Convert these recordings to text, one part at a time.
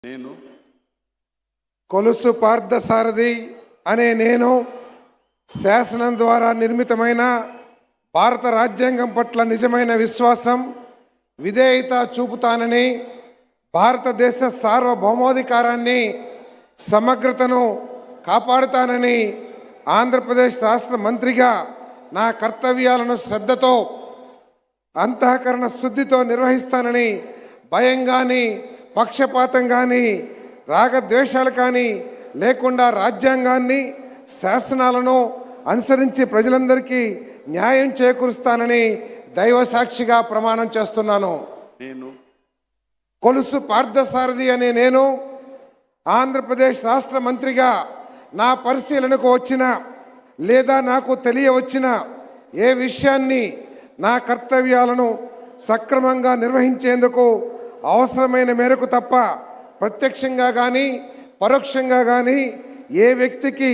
నేను కొలుసు పార్థసారథి అనే నేను శాసనం ద్వారా నిర్మితమైన భారత రాజ్యాంగం పట్ల నిజమైన విశ్వాసం విధేయత చూపుతానని, భారతదేశ సార్వభౌమాధికారాన్ని సమగ్రతను కాపాడుతానని ఆంధ్రప్రదేశ్ రాష్ట్ర మంత్రిగా నా కర్తవ్యాలను శ్రద్ధతో అంతఃకరణ శుద్ధితో నిర్వహిస్తానని, భయం కానీ పక్షపాతం కానీ రాగద్వేషాలు కానీ లేకుండా రాజ్యాంగాన్ని శాసనాలను అనుసరించి ప్రజలందరికీ న్యాయం చేకూరుస్తానని దైవ సాక్షిగా ప్రమాణం చేస్తున్నాను. నేను కొలుసు పార్థసారథి అనే నేను ఆంధ్రప్రదేశ్ రాష్ట్ర మంత్రిగా నా పరిశీలనకు వచ్చిన లేదా నాకు తెలియవచ్చిన ఏ విషయాన్ని నా కర్తవ్యాలను సక్రమంగా నిర్వహించేందుకు అవసరమైన మేరకు తప్ప ప్రత్యక్షంగా కానీ పరోక్షంగా కానీ ఏ వ్యక్తికి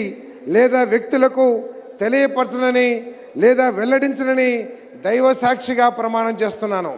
లేదా వ్యక్తులకు తెలియపరచనని లేదా వెల్లడించనని దైవ సాక్షిగా ప్రమాణం చేస్తున్నాను.